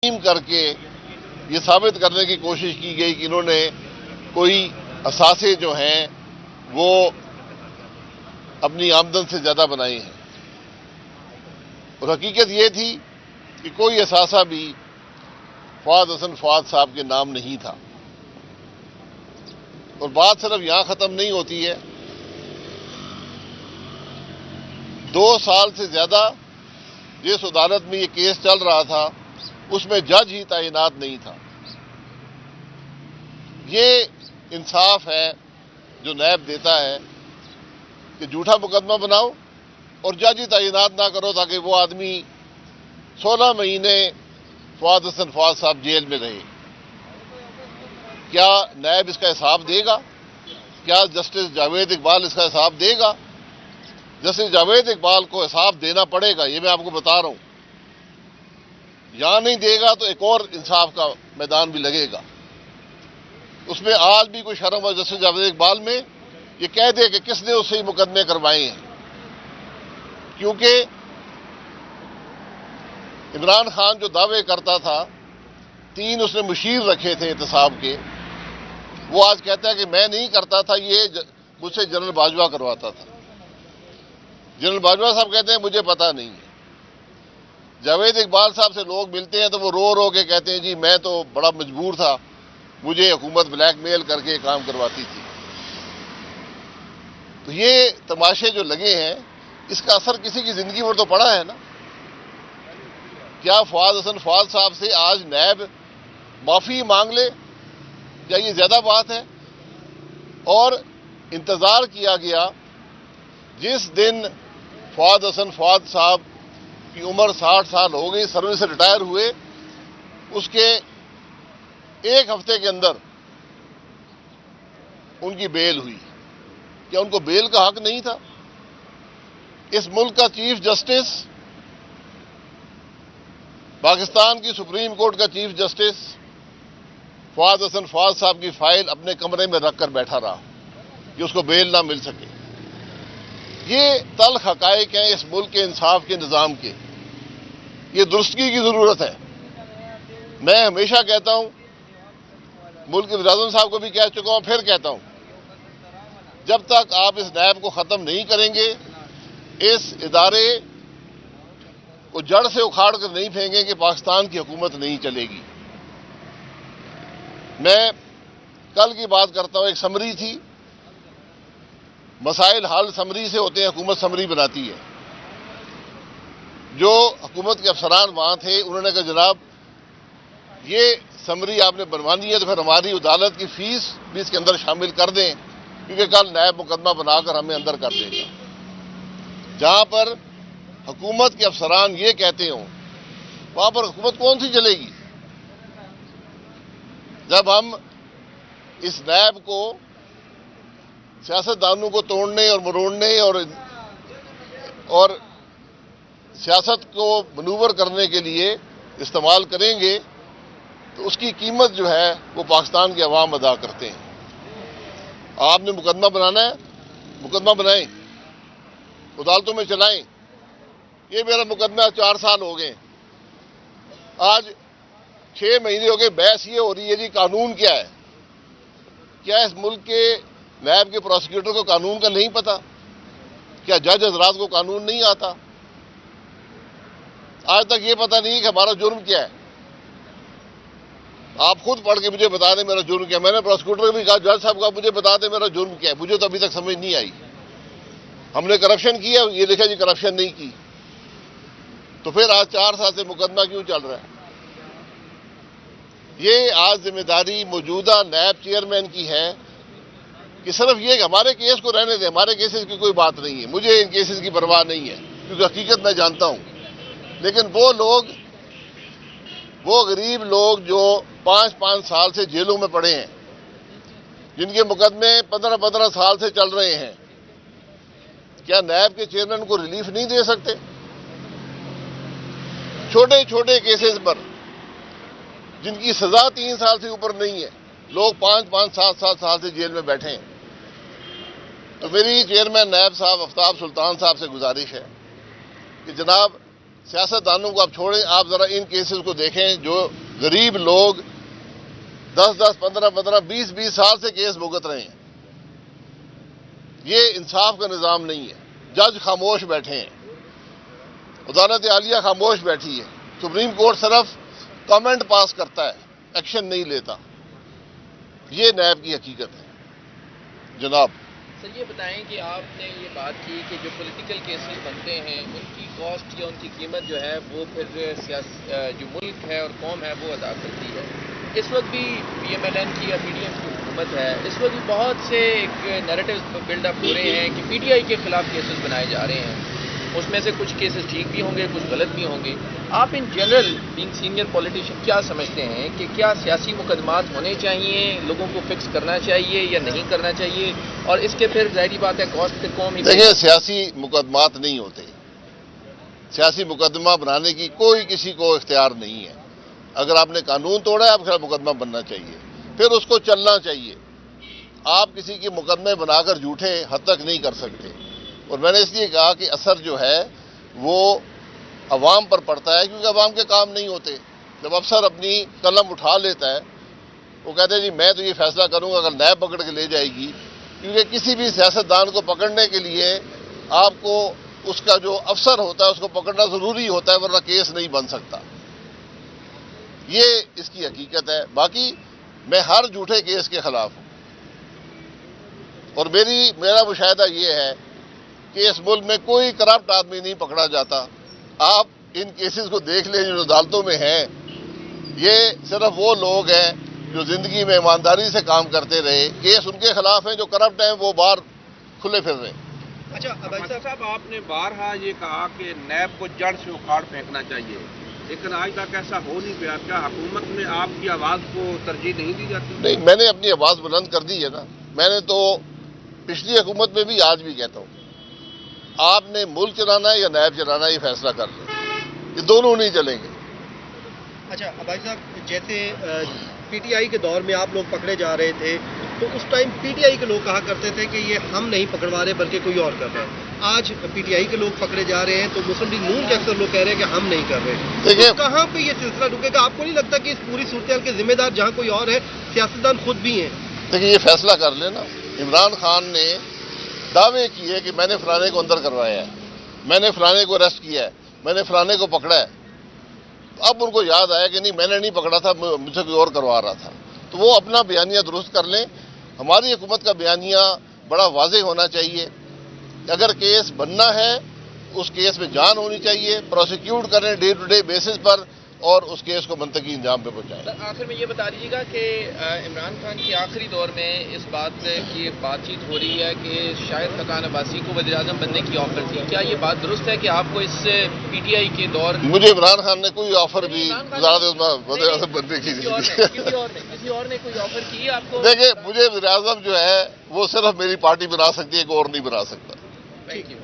کر کے یہ ثابت کرنے کی کوشش کی گئی کہ انہوں نے کوئی اثاثے جو ہیں وہ اپنی آمدن سے زیادہ بنائی ہیں، اور حقیقت یہ تھی کہ کوئی اثاثہ بھی فؤاد حسن فؤاد صاحب کے نام نہیں تھا۔ اور بات صرف یہاں ختم نہیں ہوتی ہے، 2 سال سے زیادہ جس عدالت میں یہ کیس چل رہا تھا اس میں جج ہی تعینات نہیں تھا۔ یہ انصاف ہے جو نیب دیتا ہے کہ جھوٹا مقدمہ بناؤ اور جج ہی تعینات نہ کرو تاکہ وہ آدمی 16 مہینے فؤاد حسن فؤاد صاحب جیل میں رہے۔ کیا نیب اس کا حساب دے گا؟ کیا جسٹس جاوید اقبال اس کا حساب دے گا؟ جسٹس جاوید اقبال کو حساب دینا پڑے گا، یہ میں آپ کو بتا رہا ہوں۔ یہاں نہیں دے گا تو ایک اور انصاف کا میدان بھی لگے گا، اس میں آج بھی کوئی شرم اور جسٹس جاوید اقبال میں یہ کہہ دے کہ کس نے اس سے مقدمے کروائے ہیں، کیونکہ عمران خان جو دعوے کرتا تھا 3 اس نے مشیر رکھے تھے احتساب کے، وہ آج کہتا ہے کہ میں نہیں کرتا تھا، یہ مجھ سے جنرل باجوہ کرواتا تھا۔ جنرل باجوہ صاحب کہتے ہیں مجھے پتہ نہیں ہے۔ جاوید اقبال صاحب سے لوگ ملتے ہیں تو وہ رو رو کے کہتے ہیں جی میں تو بڑا مجبور تھا، مجھے حکومت بلیک میل کر کے کام کرواتی تھی۔ تو یہ تماشے جو لگے ہیں اس کا اثر کسی کی زندگی پر تو پڑا ہے نا۔ کیا فؤاد حسن فؤاد صاحب سے آج نیب معافی مانگ لے؟ کیا یہ زیادہ بات ہے؟ اور انتظار کیا گیا، جس دن فؤاد حسن فؤاد صاحب کی عمر 60 سال ہو گئی، سروس سے ریٹائر ہوئے، اس کے 1 ہفتے کے اندر ان کی بیل ہوئی۔ کیا ان کو بیل کا حق نہیں تھا؟ اس ملک کا چیف جسٹس، پاکستان کی سپریم کورٹ کا چیف جسٹس فؤاد حسن فؤاد صاحب کی فائل اپنے کمرے میں رکھ کر بیٹھا رہا کہ اس کو بیل نہ مل سکے۔ یہ تلخ حقائق ہیں اس ملک کے انصاف کے نظام کے، یہ درستگی کی ضرورت ہے۔ میں ہمیشہ کہتا ہوں، ملک کے وزیراعظم صاحب کو بھی کہہ چکا ہوں، پھر کہتا ہوں، جب تک آپ اس نیب کو ختم نہیں کریں گے، اس ادارے کو جڑ سے اکھاڑ کر نہیں پھینکیں گے، پاکستان کی حکومت نہیں چلے گی۔ میں کل کی بات کرتا ہوں، ایک سمری تھی، مسائل حل سمری سے ہوتے ہیں، حکومت سمری بناتی ہے۔ جو حکومت کے افسران وہاں تھے انہوں نے کہا جناب یہ سمری آپ نے بنوانی ہے تو پھر ہماری عدالت کی فیس بھی اس کے اندر شامل کر دیں، کیونکہ کل نیب مقدمہ بنا کر ہمیں اندر کر دے گا۔ جہاں پر حکومت کے افسران یہ کہتے ہوں، وہاں پر حکومت کون سی چلے گی؟ جب ہم اس نیب کو سیاستدانوں کو توڑنے اور مروڑنے اور سیاست کو منور کرنے کے لیے استعمال کریں گے تو اس کی قیمت جو ہے وہ پاکستان کے عوام ادا کرتے ہیں۔ آپ نے مقدمہ بنانا ہے، مقدمہ بنائیں، عدالتوں میں چلائیں۔ یہ میرا مقدمہ 4 سال ہو گئے، آج 6 مہینے ہو گئے، بحث یہ ہو رہی ہے جی قانون کیا ہے؟ کیا اس ملک کے نیب کے پروسیکیوٹر کو قانون کا نہیں پتہ؟ کیا جج حضرات کو قانون نہیں آتا؟ آج تک یہ پتہ نہیں کہ ہمارا جرم کیا ہے۔ آپ خود پڑھ کے مجھے بتا دیں میرا جرم کیا ہے۔ میں نے پروسیکیوٹر کو بھی کہا جج صاحب کا مجھے بتا دیں میرا جرم کیا ہے، مجھے تو ابھی تک سمجھ نہیں آئی۔ ہم نے کرپشن کی ہے، یہ لکھا جی کرپشن نہیں کی، تو پھر آج 4 سال سے مقدمہ کیوں چل رہا ہے؟ یہ آج ذمہ داری موجودہ نیب چیئرمین کی ہے کہ صرف یہ کہ ہمارے کیس کو رہنے دیں، ہمارے کیسز کی کوئی بات نہیں ہے، مجھے ان کیسز کی پرواہ نہیں ہے کیونکہ حقیقت میں جانتا ہوں۔ لیکن وہ لوگ، وہ غریب لوگ جو 5 سال سے جیلوں میں پڑے ہیں، جن کے مقدمے 15 سال سے چل رہے ہیں، کیا نیب کے چیئرمین کو ریلیف نہیں دے سکتے؟ چھوٹے چھوٹے کیسز پر جن کی سزا 3 سال سے اوپر نہیں ہے، لوگ 5 7 سال سے جیل میں بیٹھے ہیں۔ تو میری چیئرمین نیب صاحب آفتاب سلطان صاحب سے گزارش ہے کہ جناب سیاستدانوں کو آپ چھوڑیں، آپ ذرا ان کیسز کو دیکھیں جو غریب لوگ 10 15 20 سال سے کیس بھگت رہے ہیں۔ یہ انصاف کا نظام نہیں ہے۔ جج خاموش بیٹھے ہیں، عدالت عالیہ خاموش بیٹھی ہے، سپریم کورٹ صرف کامنٹ پاس کرتا ہے، ایکشن نہیں لیتا۔ یہ نیب کی حقیقت ہے جناب۔ سر یہ بتائیں کہ آپ نے یہ بات کی کہ جو پولیٹیکل کیسز بنتے ہیں ان کی کاسٹ یا ان کی قیمت جو ہے وہ پھر جو ملک ہے اور قوم ہے وہ ادا کرتی ہے۔ اس وقت بھی پی ایم ایل این کی یا پی ڈی ایم کی حکومت ہے، اس وقت بھی بہت سے ایک نیریٹیوز بلڈ اپ ہو رہے ہیں کہ پی ٹی آئی کے خلاف کیسز بنائے جا رہے ہیں، اس میں سے کچھ کیسز ٹھیک بھی ہوں گے، کچھ غلط بھی ہوں گے۔ آپ in general being senior politician کیا سمجھتے ہیں کہ کیا سیاسی مقدمات ہونے چاہیے، لوگوں کو فکس کرنا چاہیے یا نہیں کرنا چاہیے؟ اور اس کے پھر ظاہری بات ہے کاسٹ پھر قوم ہی دیکھیں، سیاسی مقدمات نہیں ہوتے، سیاسی مقدمہ بنانے کی کوئی کسی کو اختیار نہیں ہے۔ اگر آپ نے قانون توڑا ہے، آپ کا مقدمہ بننا چاہیے، پھر اس کو چلنا چاہیے۔ آپ کسی کے مقدمے بنا کر جھوٹے حد تک نہیں کر سکتے۔ اور میں نے اس لیے کہا کہ اثر جو ہے وہ عوام پر پڑتا ہے، کیونکہ عوام کے کام نہیں ہوتے۔ جب افسر اپنی قلم اٹھا لیتا ہے، وہ کہتے ہیں جی میں تو یہ فیصلہ کروں گا، اگر نیب پکڑ کے لے جائے گی، کیونکہ کسی بھی سیاستدان کو پکڑنے کے لیے آپ کو اس کا جو افسر ہوتا ہے اس کو پکڑنا ضروری ہوتا ہے، ورنہ کیس نہیں بن سکتا۔ یہ اس کی حقیقت ہے۔ باقی میں ہر جھوٹے کیس کے خلاف ہوں، اور میرا مشاہدہ یہ ہے کہ اس ملک میں کوئی کرپٹ آدمی نہیں پکڑا جاتا۔ آپ ان کیسز کو دیکھ لیں جو عدالتوں میں ہیں، یہ صرف وہ لوگ ہیں جو زندگی میں ایمانداری سے کام کرتے رہے، کیس ان کے خلاف ہیں، جو کرپٹ ہیں وہ باہر کھلے پھر رہے ہیں۔ اچھا صاحب، آپ نے بارہا یہ کہا کہ نیب کو جڑ سے اکھاڑ پھینکنا چاہیے، لیکن آج تک ایسا ہو نہیں پایا۔ کیا حکومت میں آپ کی آواز کو ترجیح نہیں دی جاتی؟ نہیں، میں نے اپنی آواز بلند کر دی ہے نا۔ میں نے تو پچھلی حکومت میں بھی آج بھی کہتا ہوں، آپ نے ملک چلانا ہے یا نیب چلانا ہے، یہ فیصلہ کر لیں، یہ دونوں نہیں چلیں گے۔ اچھا بھائی صاحب، جیسے پی ٹی آئی کے دور میں آپ لوگ پکڑے جا رہے تھے تو اس ٹائم پی ٹی آئی کے لوگ کہا کرتے تھے کہ یہ ہم نہیں پکڑوا رہے بلکہ کوئی اور کر رہا ہے۔ آج پی ٹی آئی کے لوگ پکڑے جا رہے ہیں تو مسلم لیگ نون کے اکثر لوگ کہہ رہے ہیں کہ ہم نہیں کر رہے۔ دیکھیں، کہاں پہ یہ سلسلہ رکے گا؟ آپ کو نہیں لگتا کہ اس پوری صورتحال کے ذمہ دار جہاں کوئی اور ہے، سیاستدان خود بھی ہیں؟ دیکھیں، یہ فیصلہ کر لینا۔ عمران خان نے دعوے کیے کہ میں نے فلانے کو اندر کروایا ہے، میں نے فلانے کو اریسٹ کیا ہے، میں نے فلانے کو پکڑا ہے۔ اب ان کو یاد آیا کہ نہیں، میں نے نہیں پکڑا تھا، مجھ سے کوئی اور کروا رہا تھا، تو وہ اپنا بیانیہ درست کر لیں۔ ہماری حکومت کا بیانیہ بڑا واضح ہونا چاہیے۔ اگر کیس بننا ہے، اس کیس میں جان ہونی چاہیے، پروسیکیوٹ کریں ڈے ٹو ڈے بیسس پر، اور اس کیس کو منطقی انجام پہ پہنچائیں۔ سر آخر میں یہ بتا دیجیے گا کہ عمران خان کے آخری دور میں اس بات کی بات چیت ہو رہی ہے کہ شاید حقان عباسی کو وزیر اعظم بننے کی آفر تھی، کیا یہ بات درست ہے کہ آپ کو اس پی ٹی آئی کے دور مجھے عمران خان نے کوئی آفر بھی وزیر اعظم بننے کی نہیں دی۔ کسی اور نے کوئی آفر کی آپ کو؟ دیکھیں، مجھے وزیر اعظم جو ہے وہ صرف میری پارٹی بنا سکتی ہے، کوئی اور نہیں بنا سکتا۔ Thank you.